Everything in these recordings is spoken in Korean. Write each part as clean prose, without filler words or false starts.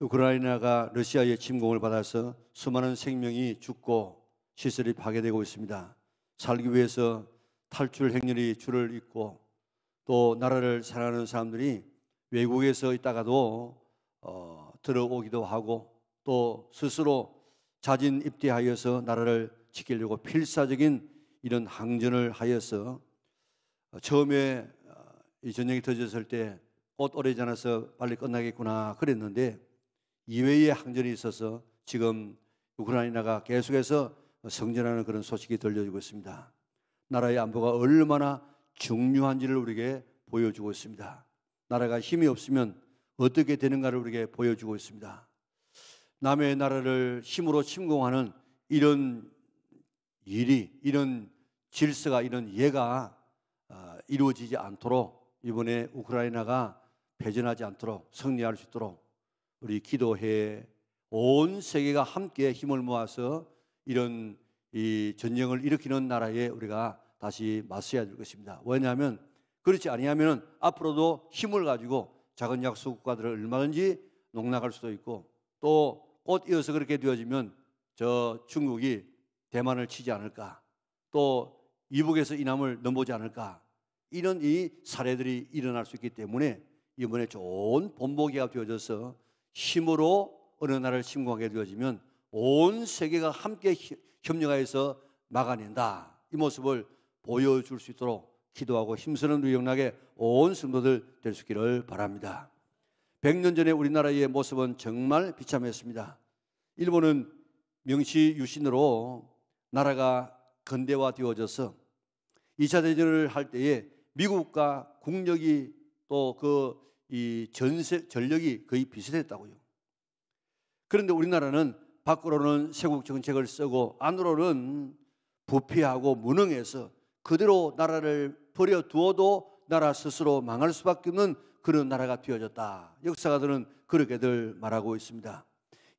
우크라이나가 러시아의 침공을 받아서 수많은 생명이 죽고 시설이 파괴되고 있습니다. 살기 위해서 탈출 행렬이 줄을 잇고 또 나라를 사랑하는 사람들이 외국에서 있다가도 들어오기도 하고 또 스스로 자진 입대하여서 나라를 지키려고 필사적인 이런 항전을 하여서 처음에 이 전쟁이 터졌을 때 꽃 오래지 않아서 빨리 끝나겠구나 그랬는데 이외의 항전이 있어서 지금 우크라이나가 계속해서 성전하는 그런 소식이 들려지고 있습니다. 나라의 안보가 얼마나 중요한지를 우리에게 보여주고 있습니다. 나라가 힘이 없으면 어떻게 되는가를 우리에게 보여주고 있습니다. 남의 나라를 힘으로 침공하는 이런 일이, 이런 질서가, 이런 예가 이루어지지 않도록 이번에 우크라이나가 패전하지 않도록 승리할 수 있도록 우리 기도해 온 세계가 함께 힘을 모아서 이런 이 전쟁을 일으키는 나라에 우리가 다시 맞서야 될 것입니다. 왜냐하면 그렇지 아니하면 앞으로도 힘을 가지고 작은 약소 국가들을 얼마든지 농락할 수도 있고 또 꽃 이어서 그렇게 되어지면 저 중국이 대만을 치지 않을까 또 이북에서 이남을 넘보지 않을까 이런 이 사례들이 일어날 수 있기 때문에 이번에 좋은 본보기가 되어져서 힘으로 어느 나라를 침공하게 되어지면 온 세계가 함께 협력하여서 막아낸다. 이 모습을 보여줄 수 있도록 기도하고 힘쓰는 우리 영락의 온 성도들 될 수 있기를 바랍니다. 100년 전에 우리나라의 모습은 정말 비참했습니다. 일본은 명치 유신으로 나라가 근대화되어져서 2차 대전을 할 때에 미국과 국력이 또 이 전력이 거의 비슷했다고요. 그런데 우리나라는 밖으로는 세국 정책을 쓰고 안으로는 부패하고 무능해서 그대로 나라를 버려두어도 나라 스스로 망할 수밖에 없는 그런 나라가 되어졌다. 역사가들은 그렇게들 말하고 있습니다.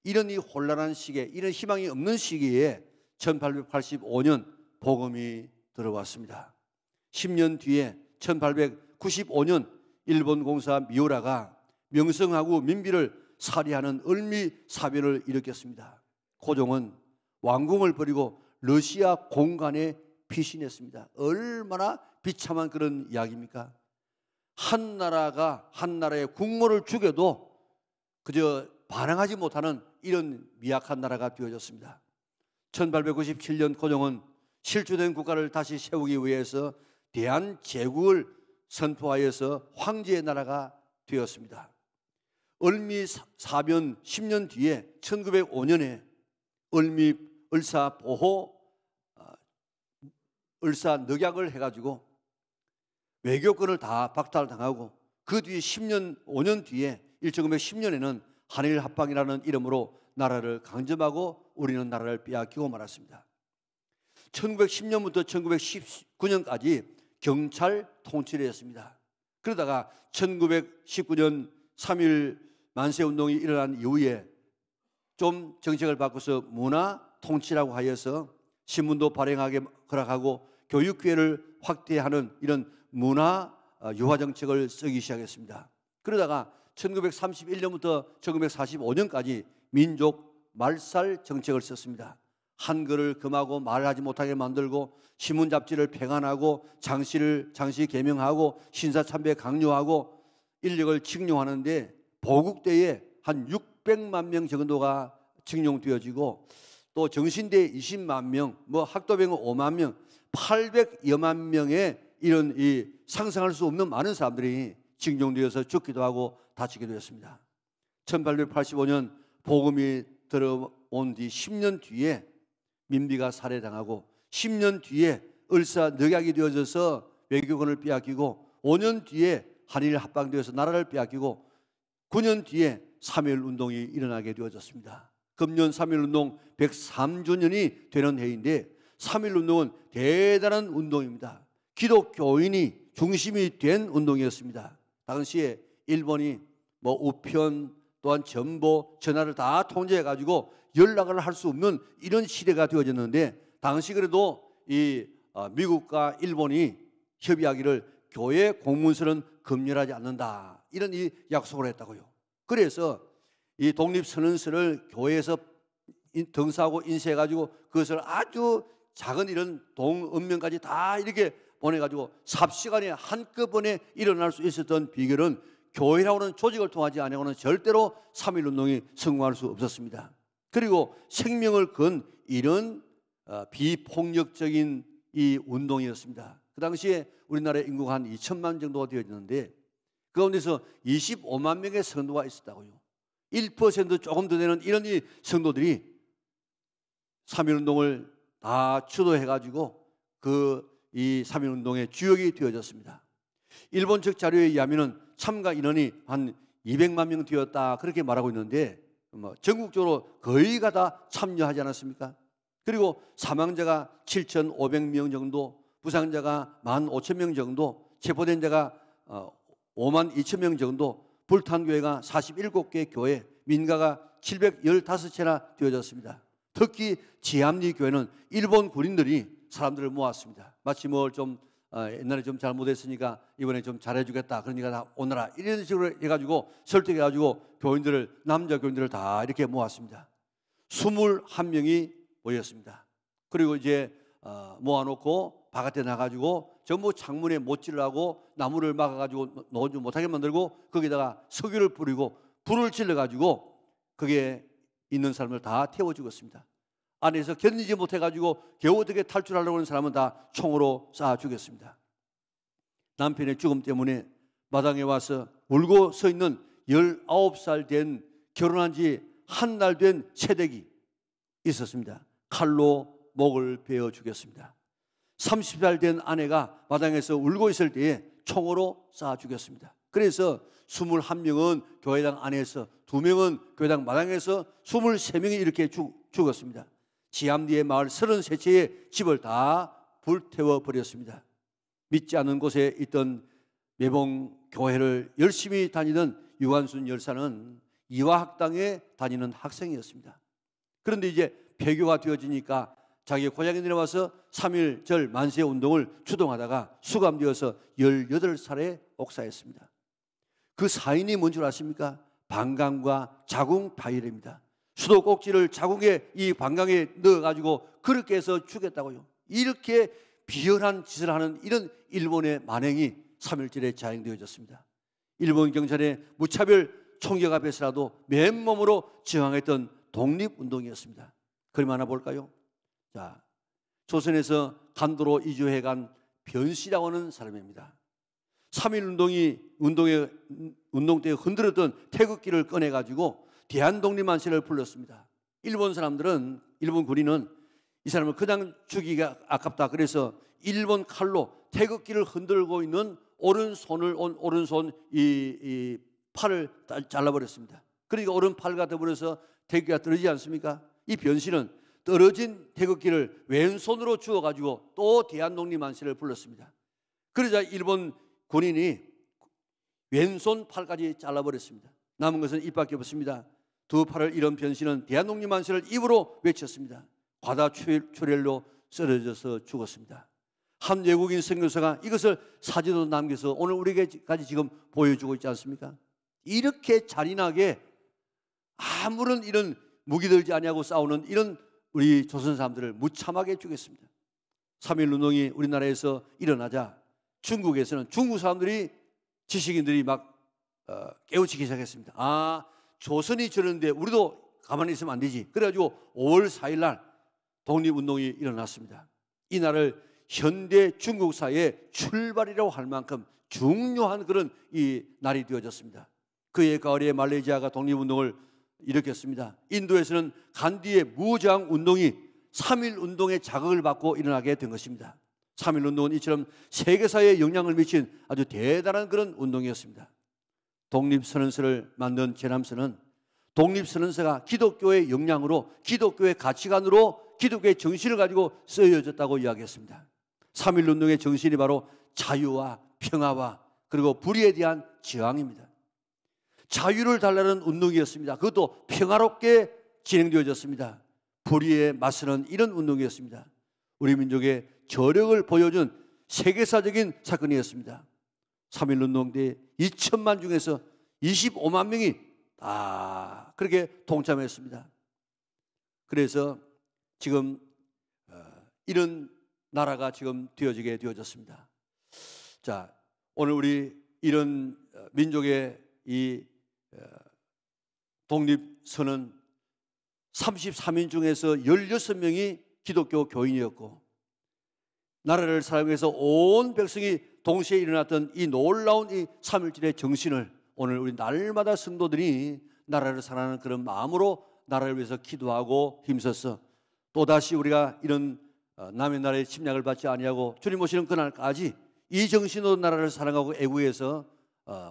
이런 이 혼란한 시기에, 이런 희망이 없는 시기에 1885년 복음이 들어왔습니다. 10년 뒤에 1895년 일본 공사 미우라가 명성하고 민비를 살해하는 을미사변을 일으켰습니다. 고종은 왕궁을 버리고 러시아 공간에 피신했습니다. 얼마나 비참한 그런 이야기입니까? 한 나라가 한 나라의 국모를 죽여도 그저 반항하지 못하는 이런 미약한 나라가 되어졌습니다. 1897년 고종은 실주된 국가를 다시 세우기 위해서 대한제국을 선포하여서 황제의 나라가 되었습니다. 을미사변 10년 뒤에 1905년에 을사보호 을사늑약을 해가지고 외교권을 다 박탈당하고 그 뒤에 5년 뒤에 1910년에는 한일 합방이라는 이름으로 나라를 강점하고 우리는 나라를 빼앗기고 말았습니다. 1910년부터 1919년까지 경찰 통치를 했습니다. 그러다가 1919년 3.1 만세운동이 일어난 이후에 좀 정책을 바꿔서 문화 통치라고 하여서 신문도 발행하게 허락하고 교육 기회를 확대하는 이런 문화 유화 정책을 쓰기 시작했습니다. 그러다가 1931년부터 1945년까지 민족 말살 정책을 썼습니다. 한글을 금하고 말하지 못하게 만들고 신문 잡지를 폐간하고 장시 개명하고 신사참배 강요하고 인력을 징용하는데 보국대에 한 600만 명 정도가 징용되어지고 또 정신대 20만 명, 학도병 5만 명, 800여만 명의 이런 이 상상할 수 없는 많은 사람들이 징용되어서 죽기도 하고 다치기도 했습니다. 1885년 복음이 들어온 뒤 10년 뒤에 민비가 살해당하고 10년 뒤에 을사늑약이 되어져서 외교권을 빼앗기고 5년 뒤에 한일 합방되어서 나라를 빼앗기고 9년 뒤에 3.1 운동이 일어나게 되어졌습니다. 금년 3.1 운동 103주년이 되는 해인데 3.1 운동은 대단한 운동입니다. 기독교인이 중심이 된 운동이었습니다. 당시에 일본이 우편 또한 전보, 전화를 다 통제해가지고 연락을 할 수 없는 이런 시대가 되어졌는데 당시 그래도 이 미국과 일본이 협의하기를 교회 공문서는 검열하지 않는다 이런 이 약속을 했다고요. 그래서 이 독립선언서를 교회에서 등사하고 인쇄해가지고 그것을 아주 작은 이런 동읍면까지 다 이렇게 보내가지고 삽시간에 한꺼번에 일어날 수 있었던 비결은 교회라고 하는 조직을 통하지 아니하고는 절대로 3.1운동이 성공할 수 없었습니다. 그리고 생명을 건 이런 비폭력적인 이 운동이었습니다. 그 당시에 우리나라의 인구가 한 2천만 정도가 되어졌는데 그 가운데서 25만 명의 성도가 있었다고요. 1% 조금 더 되는 이런 이 성도들이 3.1운동을 다 주도해가지고 이 3.1운동의 주역이 되어졌습니다. 일본 측 자료에 의하면 참가 인원이 한 200만 명 되었다 그렇게 말하고 있는데 전국적으로 거의가 다 참여하지 않았습니까? 그리고 사망자가 7,500명 정도, 부상자가 15,000명 정도, 체포된 자가 52,000명 정도, 불탄 교회가 47개 교회, 민가가 715채나 되어졌습니다. 특히 지암리 교회는 일본 군인들이 사람들을 모았습니다. 마치 옛날에 좀 잘못했으니까 이번에 좀 잘해주겠다. 그러니까 다 오너라. 이런 식으로 해가지고 설득해가지고 남자 교인들을 다 이렇게 모았습니다. 21명이 모였습니다. 그리고 이제 모아놓고 바깥에 나가지고 전부 창문에 못질을 하고 나무를 막아가지고 나오지 못하게 만들고 거기다가 석유를 뿌리고 불을 질러가지고 거기에 있는 사람을 다 태워 죽었습니다. 안에서 견디지 못해가지고 겨우 어떻게 탈출하려고 하는 사람은 다 총으로 쏴 죽였습니다. 남편의 죽음 때문에 마당에 와서 울고 서 있는 19살 된 결혼한 지 한 달 된 새댁이 있었습니다. 칼로 목을 베어 죽였습니다. 30살 된 아내가 마당에서 울고 있을 때에 총으로 쏴 죽였습니다. 그래서 21명은 교회당 안에서, 2명은 교회당 마당에서 23명이 이렇게 죽었습니다. 지암리의 마을 33채의 집을 다 불태워 버렸습니다. 믿지 않는 곳에 있던 매봉 교회를 열심히 다니던 유한순 열사는 이화학당에 다니는 학생이었습니다. 그런데 이제 폐교가 되어지니까 자기 고향에 내려와서 3.1절 만세 운동을 주동하다가 수감되어서 18살에 옥사했습니다. 그 사인이 뭔 줄 아십니까? 방광과 자궁 파열입니다. 수도꼭지를 자궁에 이 방광에 넣어가지고 그렇게 해서 죽였다고요. 이렇게 비열한 짓을 하는 이런 일본의 만행이 3.1절에 자행되어졌습니다. 일본 경찰의 무차별 총격 앞에서라도 맨몸으로 저항했던 독립운동이었습니다. 그림 하나 볼까요? 자, 조선에서 간도로 이주해간 변씨라고 하는 사람입니다. 3.1운동이 운동 때 흔들었던 태극기를 꺼내가지고 대한독립만세를 불렀습니다. 일본 군인은 이 사람을 그냥 죽이기가 아깝다. 그래서 일본 칼로 태극기를 흔들고 있는 오른손 이 팔을 잘라버렸습니다. 그러니까 오른팔과 더불어서 태극기가 떨어지지 않습니까? 이 변씨는 떨어진 태극기를 왼손으로 주워가지고 또 대한독립만세를 불렀습니다. 그러자 일본 군인이 왼손 팔까지 잘라버렸습니다. 남은 것은 입밖에 없습니다. 두 팔을 잃은 변씨는 대한독립만세를 입으로 외쳤습니다. 과다출혈로 쓰러져서 죽었습니다. 한 외국인 선교사가 이것을 사진으로 남겨서 오늘 우리에게까지 지금 보여주고 있지 않습니까? 이렇게 잔인하게 아무런 이런 무기 들지 아니하고 싸우는 이런 우리 조선 사람들을 무참하게 죽였습니다. 3.1운동이 우리나라에서 일어나자 중국에서는 중국 사람들이 지식인들이 막 깨우치기 시작했습니다. 아, 조선이 저러는데 우리도 가만히 있으면 안 되지. 그래가지고 5월 4일 날 독립운동이 일어났습니다. 이날을 현대 중국사의 출발이라고 할 만큼 중요한 그런 이 날이 되어졌습니다. 그해 가을에 말레이시아가 독립운동을 일으켰습니다. 인도에서는 간디의 무장운동이 3.1운동의 자극을 받고 일어나게 된 것입니다. 3.1운동은 이처럼 세계사에 영향을 미친 아주 대단한 그런 운동이었습니다. 독립선언서를 만든 제남서는 독립선언서가 기독교의 역량으로, 기독교의 가치관으로, 기독교의 정신을 가지고 쓰여졌다고 이야기했습니다. 3.1운동의 정신이 바로 자유와 평화와 그리고 불의에 대한 저항입니다. 자유를 달라는 운동이었습니다. 그것도 평화롭게 진행되어졌습니다. 불의에 맞서는 이런 운동이었습니다. 우리 민족의 저력을 보여준 세계사적인 사건이었습니다. 3.1운동 때 2천만 중에서 25만 명이 다 그렇게 동참했습니다. 그래서 지금 이런 나라가 지금 되어졌습니다. 자, 오늘 우리 이런 민족의 이 독립선언 33인 중에서 16명이 기독교 교인이었고, 나라를 사랑해서 온 백성이 동시에 일어났던 이 놀라운 이 3.1절의 정신을 오늘 우리 날마다 성도들이 나라를 사랑하는 그런 마음으로 나라를 위해서 기도하고 힘써서 또다시 우리가 이런 남의 나라의 침략을 받지 아니하고 주님 오시는 그날까지 이 정신으로 나라를 사랑하고 애구해서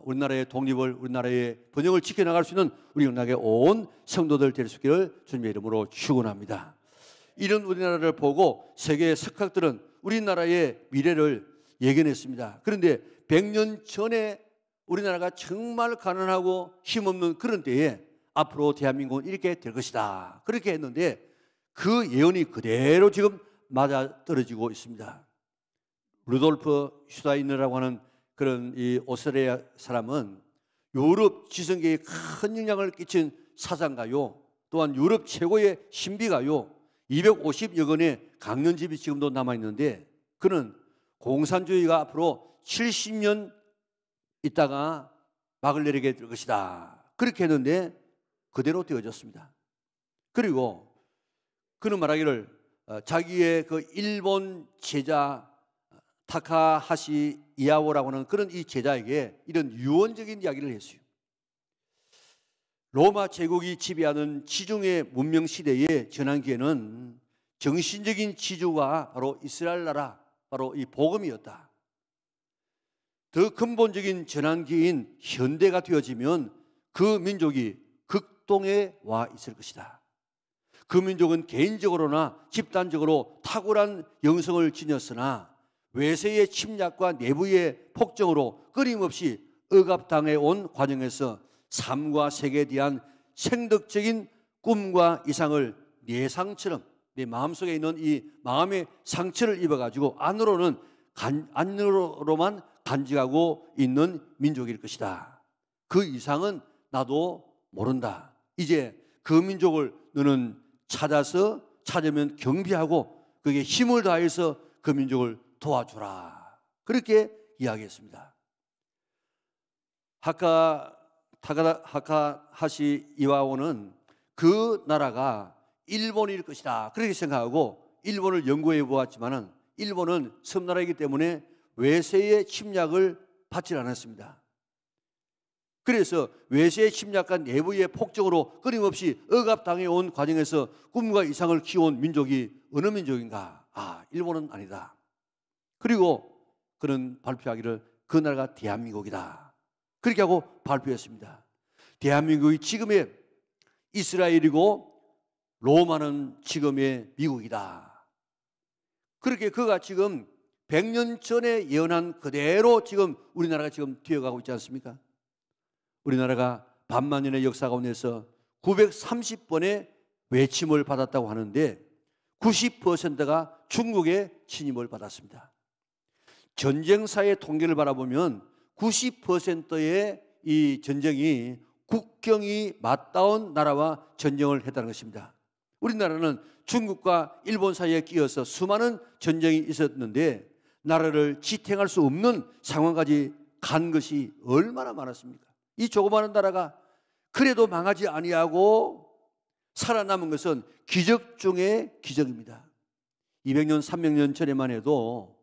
우리나라의 독립을, 우리나라의 번영을 지켜나갈 수 있는 우리 영락의 온 성도들 될 수 있기를 주님의 이름으로 축원합니다. 이런 우리나라를 보고 세계의 석학들은 우리나라의 미래를 예견했습니다. 그런데 100년 전에 우리나라가 정말 가난하고 힘없는 그런 때에 앞으로 대한민국은 이렇게 될 것이다, 그렇게 했는데 그 예언이 그대로 지금 맞아떨어지고 있습니다. 루돌프 슈타이너라고 하는 그런 이 오스트리아 사람은 유럽 지성계에 큰 영향을 끼친 사상가요, 또한 유럽 최고의 신비가요, 250여 권의 강연집이 지금도 남아있는데 그는 공산주의가 앞으로 70년 있다가 막을 내리게 될 것이다, 그렇게 했는데 그대로 되어졌습니다. 그리고 그는 말하기를 자기의 그 일본 제자 타카하시 이야오라고 하는 그런 이 제자에게 이런 유언적인 이야기를 했어요. 로마 제국이 지배하는 지중해 문명 시대의 전환기에는 정신적인 지주가 바로 이스라엘 나라, 바로 이 복음이었다. 더 근본적인 전환기인 현대가 되어지면 그 민족이 극동에 와 있을 것이다. 그 민족은 개인적으로나 집단적으로 탁월한 영성을 지녔으나 외세의 침략과 내부의 폭정으로 끊임없이 억압당해 온 과정에서 삶과 세계에 대한 생덕적인 꿈과 이상을 내 상처럼, 내 마음속에 있는 이 마음의 상처를 입어가지고 안으로만 간직하고 있는 민족일 것이다. 그 이상은 나도 모른다. 이제 그 민족을 너는 찾으면 경비하고 그게 힘을 다해서 그 민족을 도와주라, 그렇게 이야기했습니다. 타카하시 이와오는 그 나라가 일본일 것이다, 그렇게 생각하고 일본을 연구해 보았지만은 일본은 섬나라이기 때문에 외세의 침략을 받지 않았습니다. 그래서 외세의 침략과 내부의 폭정으로 끊임없이 억압당해 온 과정에서 꿈과 이상을 키워온 민족이 어느 민족인가? 일본은 아니다. 그리고 그는 발표하기를 그 나라가 대한민국이다, 그렇게 하고 발표했습니다. 대한민국이 지금의 이스라엘이고 로마는 지금의 미국이다. 그렇게 그가 지금 100년 전에 예언한 그대로 지금 우리나라가 지금 뛰어가고 있지 않습니까? 우리나라가 반만년의 역사 가운데서 930번의 외침을 받았다고 하는데 90%가 중국의 침입을 받았습니다. 전쟁사의 통계를 바라보면 90%의 이 전쟁이 국경이 맞닿은 나라와 전쟁을 했다는 것입니다. 우리나라는 중국과 일본 사이에 끼어서 수많은 전쟁이 있었는데 나라를 지탱할 수 없는 상황까지 간 것이 얼마나 많았습니까? 이 조그마한 나라가 그래도 망하지 아니하고 살아남은 것은 기적 중의 기적입니다. 200년, 300년 전에만 해도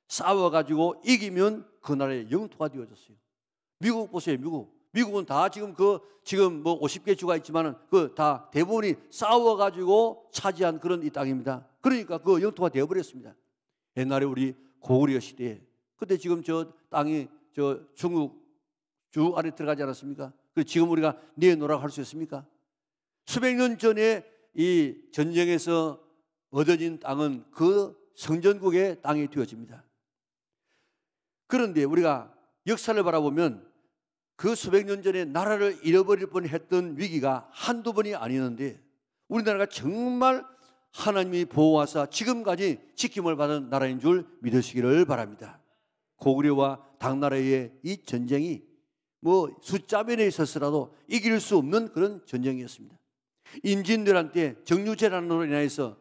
싸워가지고 이기면 그 나라의 영토가 되어졌어요. 미국 보세요, 미국은 다 지금 뭐 50개 주가 있지만은 그 다 대부분이 싸워가지고 차지한 그런 이 땅입니다. 그러니까 그 영토가 되어버렸습니다. 옛날에 우리 고구려 시대에 그때 지금 저 땅이 저 중국 주 안에 들어가지 않았습니까? 지금 우리가 내놓으라고 할 수 있습니까? 수백 년 전에 이 전쟁에서 얻어진 땅은 그 성전국의 땅이 되어집니다. 그런데 우리가 역사를 바라보면 그 수백 년 전에 나라를 잃어버릴 뻔했던 위기가 한두 번이 아니었는데 우리나라가 정말 하나님이 보호하사 지금까지 지킴을 받은 나라인 줄 믿으시기를 바랍니다. 고구려와 당나라의 이 전쟁이 뭐 숫자면에 있어서라도 이길 수 없는 그런 전쟁이었습니다. 임진왜란 때 정유재란으로 인해서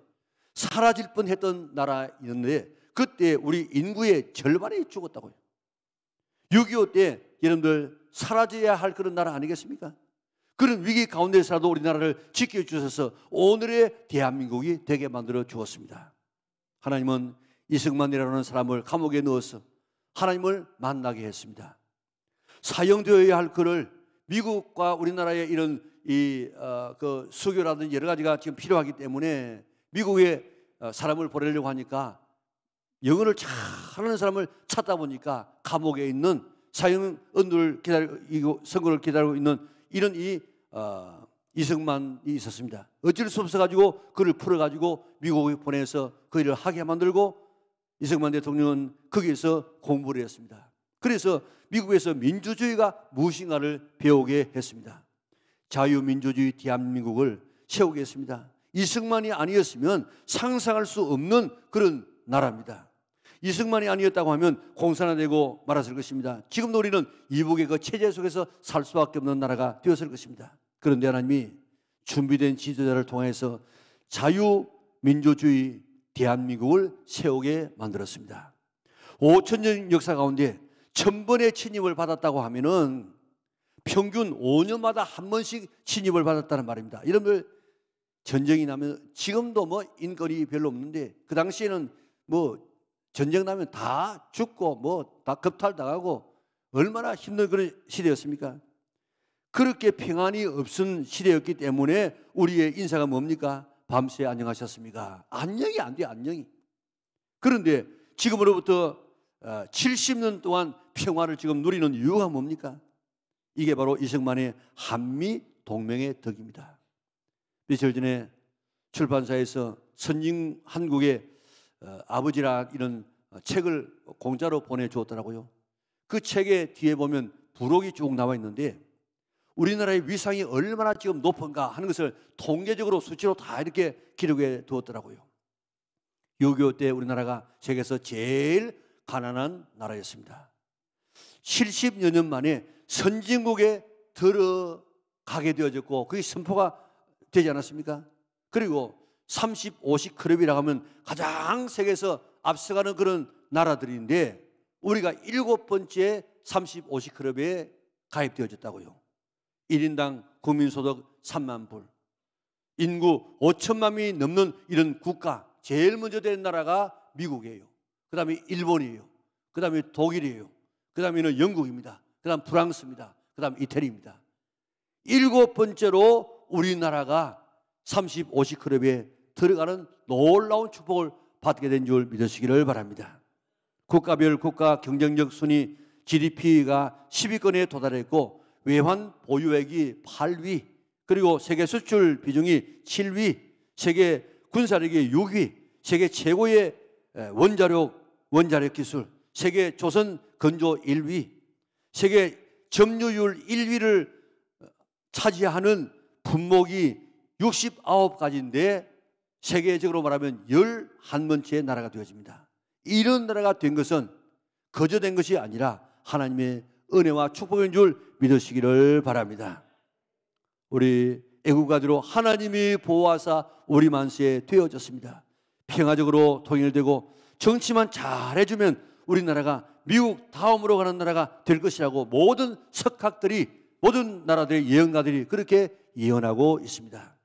사라질 뻔했던 나라였는데 그때 우리 인구의 절반이 죽었다고요. 6.25 때 여러분들 사라져야 할 그런 나라 아니겠습니까? 그런 위기 가운데서라도 우리나라를 지켜주셔서 오늘의 대한민국이 되게 만들어 주었습니다. 하나님은 이승만이라는 사람을 감옥에 넣어서 하나님을 만나게 했습니다. 사형되어야 할 그를 미국과 우리나라의 이런 그 수교라든지 여러 가지가 지금 필요하기 때문에 미국에 사람을 보내려고 하니까 영어를 잘하는 사람을 찾다 보니까 감옥에 있는 사형 언도를 기다리고 선고를 기다리고 있는 이런 이승만이 있었습니다. 어쩔 수 없어가지고 그를 풀어가지고 미국에 보내서 그 일을 하게 만들고 이승만 대통령은 거기에서 공부를 했습니다. 그래서 미국에서 민주주의가 무엇인가를 배우게 했습니다. 자유민주주의 대한민국을 세우게 했습니다. 이승만이 아니었으면 상상할 수 없는 그런 나라입니다. 이승만이 아니었다고 하면 공산화되고 말았을 것입니다. 지금도 우리는 이북의 그 체제 속에서 살 수밖에 없는 나라가 되었을 것입니다. 그런데 하나님이 준비된 지도자를 통해서 자유민주주의 대한민국을 세우게 만들었습니다. 5,000년 역사 가운데 1,000번의 침입을 받았다고 하면은 평균 5년마다 한 번씩 침입을 받았다는 말입니다. 여러분들 전쟁이 나면 지금도 뭐 인권이 별로 없는데 그 당시에는 뭐 전쟁 나면 다 죽고 뭐 다 겁탈당하고 얼마나 힘든 그런 시대였습니까? 그렇게 평안이 없은 시대였기 때문에 우리의 인사가 뭡니까? 밤새 안녕하셨습니까? 안녕이 안 돼요, 안녕이. 그런데 지금으로부터 70년 동안 평화를 지금 누리는 이유가 뭡니까? 이게 바로 이승만의 한미 동맹의 덕입니다. 며칠 전에 출판사에서 선진 한국의 아버지라 이런 책을 공짜로 보내주었더라고요. 그 책의 뒤에 보면 부록이 쭉 나와 있는데 우리나라의 위상이 얼마나 지금 높은가 하는 것을 통계적으로 수치로 다 이렇게 기록해 두었더라고요. 6.25 때 우리나라가 세계에서 제일 가난한 나라였습니다. 70여 년 만에 선진국에 들어가게 되어졌고 그게 선포가 되지 않았습니까? 그리고 30, 50 클럽이라고 하면 가장 세계에서 앞서가는 그런 나라들인데 우리가 7번째 30, 50 클럽에 가입되어졌다고요. 1인당 국민소득 3만 불, 인구 5천만 명이 넘는 이런 국가, 제일 먼저 된 나라가 미국이에요. 그 다음에 일본이에요. 그 다음에 독일이에요. 그 다음에는 영국입니다. 그 다음 프랑스입니다. 그 다음 이태리입니다. 7번째로 우리나라가 30, 50 클럽에 들어가는 놀라운 축복을 받게 된 줄 믿으시기를 바랍니다. 국가별 국가 경쟁력 순위 GDP가 10위권에 도달했고 외환 보유액이 8위, 그리고 세계 수출 비중이 7위, 세계 군사력이 6위, 세계 최고의 원자력 기술, 세계 조선 건조 1위, 세계 점유율 1위를 차지하는 품목이 69가지인데 세계적으로 말하면 11번째 나라가 되어집니다. 이런 나라가 된 것은 거저된 것이 아니라 하나님의 은혜와 축복인 줄 믿으시기를 바랍니다. 우리 애국가대로 하나님이 보호하사 우리 만세에 되어졌습니다. 평화적으로 통일되고 정치만 잘해주면 우리나라가 미국 다음으로 가는 나라가 될 것이라고 모든 석학들이, 모든 나라들의 예언가들이 그렇게 예언하고 있습니다.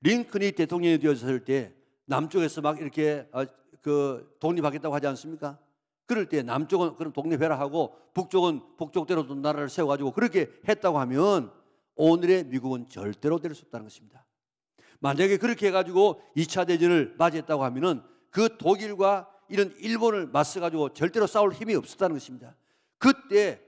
링컨이 대통령이 되었을 때 남쪽에서 막 이렇게 독립하겠다고 하지 않습니까? 그럴 때 남쪽은 그럼 독립해라 하고 북쪽은 북쪽대로 나라를 세워가지고 그렇게 했다고 하면 오늘의 미국은 절대로 될 수 없다는 것입니다. 만약에 그렇게 해가지고 2차 대전을 맞이했다고 하면은 그 독일과 이런 일본을 맞서가지고 절대로 싸울 힘이 없었다는 것입니다. 그때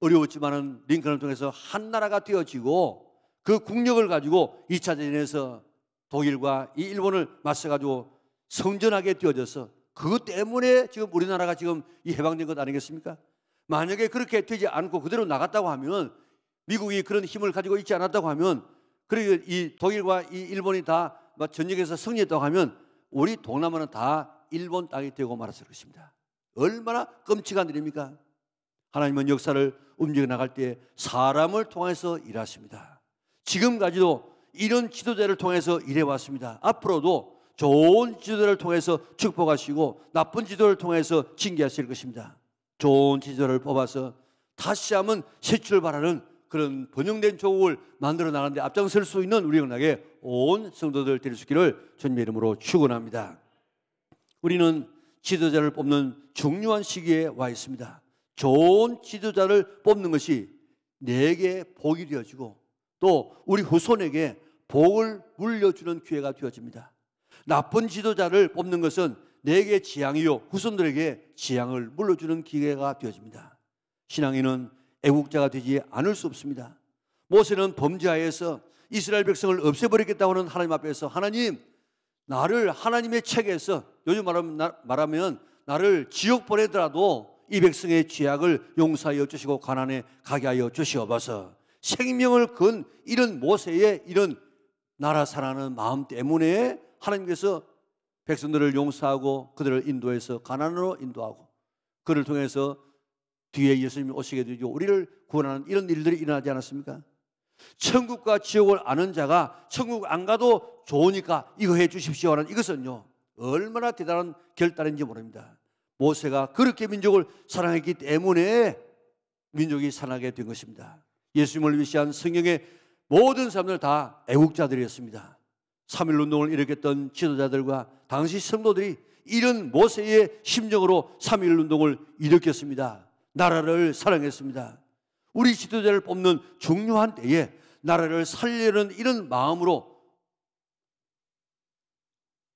어려웠지만은 링컨을 통해서 한 나라가 되어지고 그 국력을 가지고 2차 대전에서 독일과 이 일본을 맞서가지고 성전하게 되어져서 그것 때문에 지금 우리나라가 지금 이 해방된 것 아니겠습니까? 만약에 그렇게 되지 않고 그대로 나갔다고 하면 미국이 그런 힘을 가지고 있지 않았다고 하면 그리고 이 독일과 이 일본이 다 전쟁에서 승리했다고 하면 우리 동남아는 다 일본 땅이 되고 말았을 것입니다. 얼마나 끔찍한 일입니까? 하나님은 역사를 움직여 나갈 때 사람을 통해서 일하십니다. 지금까지도 이런 지도자를 통해서 일해왔습니다. 앞으로도 좋은 지도자를 통해서 축복하시고 나쁜 지도자를 통해서 징계하실 것입니다. 좋은 지도자를 뽑아서 다시 한번 새 출발하는 그런 번영된 조국을 만들어 나가는데 앞장설 수 있는 우리 영락의 온 성도들 될 수 있기를 주님의 이름으로 축원합니다. 우리는 지도자를 뽑는 중요한 시기에 와 있습니다. 좋은 지도자를 뽑는 것이 내게 복이 되어지고 또 우리 후손에게 복을 물려주는 기회가 되어집니다. 나쁜 지도자를 뽑는 것은 내게 재앙이요 후손들에게 재앙을 물려주는 기회가 되어집니다. 신앙인은 애국자가 되지 않을 수 없습니다. 모세는 범죄하여서 이스라엘 백성을 없애버리겠다고 하는 하나님 앞에서 하나님, 나를 하나님의 책에서 요즘 말하면 나를 지옥 보내더라도 이 백성의 죄악을 용서하여 주시고 가나안에 가게 하여 주시옵소서. 생명을 건 이런 모세의 이런 나라 사랑하는 마음 때문에 하나님께서 백성들을 용서하고 그들을 인도해서 가나안으로 인도하고 그를 통해서 뒤에 예수님이 오시게 되죠. 우리를 구원하는 이런 일들이 일어나지 않았습니까? 천국과 지옥을 아는 자가 천국 안 가도 좋으니까 이거 해 주십시오 하는 이것은요 얼마나 대단한 결단인지 모릅니다. 모세가 그렇게 민족을 사랑했기 때문에 민족이 살아나게 된 것입니다. 예수님을 위시한 성경의 모든 사람들 다 애국자들이었습니다. 3.1운동을 일으켰던 지도자들과 당시 성도들이 이런 모세의 심정으로 3.1운동을 일으켰습니다. 나라를 사랑했습니다. 우리 지도자를 뽑는 중요한 때에 나라를 살리려는 이런 마음으로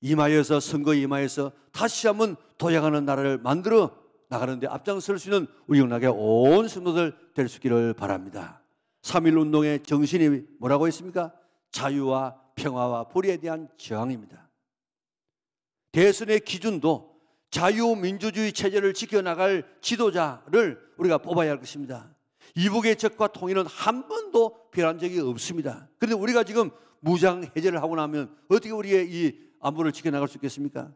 임하여서 선거에 임하여서 다시 한번 도약하는 나라를 만들어 나가는데 앞장설 수 있는 우리 영락의 온 성도들 될 수 있기를 바랍니다. 3.1운동의 정신이 뭐라고 했습니까? 자유와 평화와 불의에 대한 저항입니다. 대선의 기준도 자유민주주의 체제를 지켜나갈 지도자를 우리가 뽑아야 할 것입니다. 이북의 적과 통일은 한 번도 변한 적이 없습니다. 그런데 우리가 지금 무장 해제를 하고 나면 어떻게 우리의 이 안보를 지켜나갈 수 있겠습니까?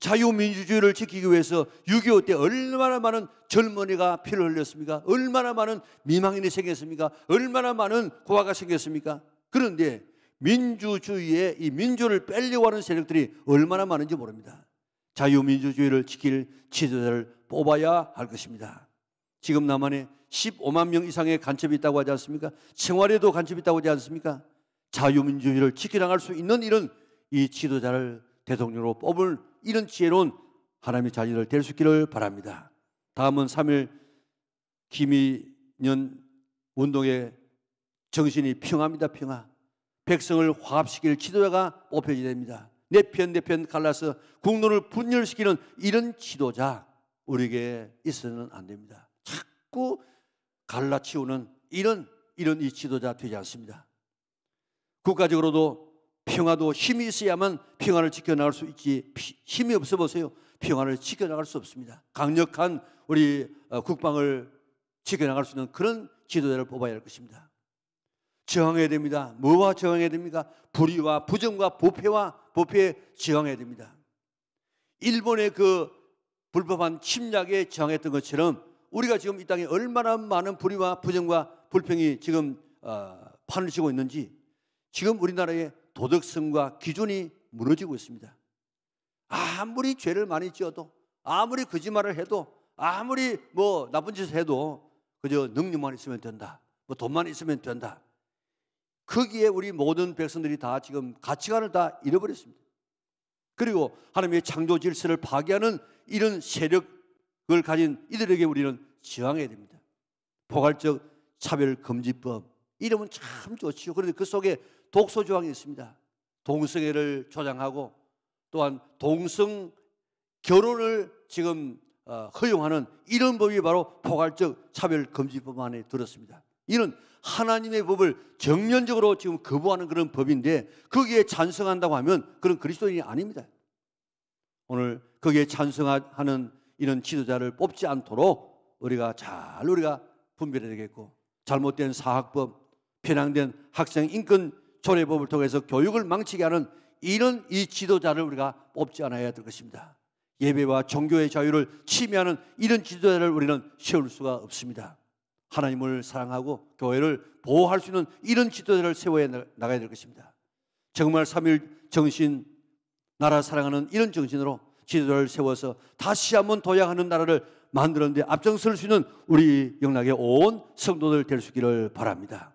자유민주주의를 지키기 위해서 6.25 때 얼마나 많은 젊은이가 피를 흘렸습니까? 얼마나 많은 미망인이 생겼습니까? 얼마나 많은 고아가 생겼습니까? 그런데 민주주의의 이 민주를 빼려고 하는 세력들이 얼마나 많은지 모릅니다. 자유민주주의를 지킬 지도자를 뽑아야 할 것입니다. 지금 남한에 15만 명 이상의 간첩이 있다고 하지 않습니까? 생활에도 간첩이 있다고 하지 않습니까? 자유민주주의를 지켜나갈 수 있는 이런 이 지도자를 대통령으로 뽑을 이런 지혜로운 하나님의 자녀들 될 수 있기를 바랍니다. 다음은 3.1 김인년 운동의 정신이 평화입니다. 평화. 백성을 화합시킬 지도자가 뽑혀야 됩니다. 내 편 갈라서 국론을 분열시키는 이런 지도자 우리에게 있어서는 안 됩니다. 자꾸 갈라치우는 이런 이 지도자 되지 않습니다. 국가적으로도 평화도 힘이 있어야만 평화를 지켜나갈 수 있지 힘이 없어 보세요. 평화를 지켜나갈 수 없습니다. 강력한 우리 국방을 지켜나갈 수 있는 그런 지도자를 뽑아야 할 것입니다. 저항해야 됩니다. 뭐와 저항해야 됩니까? 불의와 부정과 부패에 저항해야 됩니다. 일본의 그 불법한 침략에 저항했던 것처럼 우리가 지금 이 땅에 얼마나 많은 불의와 부정과 불평이 지금 판을 치고 있는지 지금 우리나라의 도덕성과 기준이 무너지고 있습니다. 아무리 죄를 많이 지어도 아무리 거짓말을 해도 아무리 뭐 나쁜 짓을 해도 그저 능력만 있으면 된다. 뭐 돈만 있으면 된다. 거기에 우리 모든 백성들이 다 지금 가치관을 다 잃어버렸습니다. 그리고 하나님의 창조 질서를 파괴하는 이런 세력을 가진 이들에게 우리는 저항해야 됩니다. 포괄적 차별금지법 이름은 참 좋지요. 그런데 그 속에 독소 조항이 있습니다. 동성애를 조장하고 또한 동성 결혼을 지금 허용하는 이런 법이 바로 포괄적 차별금지법 안에 들었습니다. 이는 하나님의 법을 정면적으로 지금 거부하는 그런 법인데 거기에 찬성한다고 하면 그런 그리스도인이 아닙니다. 오늘 거기에 찬성하는 이런 지도자를 뽑지 않도록 우리가 분별해야 되겠고 잘못된 사학법, 편향된 학생 인권 조례법을 통해서 교육을 망치게 하는 이런 이 지도자를 우리가 뽑지 않아야 될 것입니다. 예배와 종교의 자유를 침해하는 이런 지도자를 우리는 세울 수가 없습니다. 하나님을 사랑하고 교회를 보호할 수 있는 이런 지도자를 세워야 나가야 될 것입니다. 정말 3.1 정신, 나라 사랑하는 이런 정신으로 지도자를 세워서 다시 한번 도약하는 나라를 만드는 데 앞장설 수 있는 우리 영락의 온 성도들 될 수 있기를 바랍니다.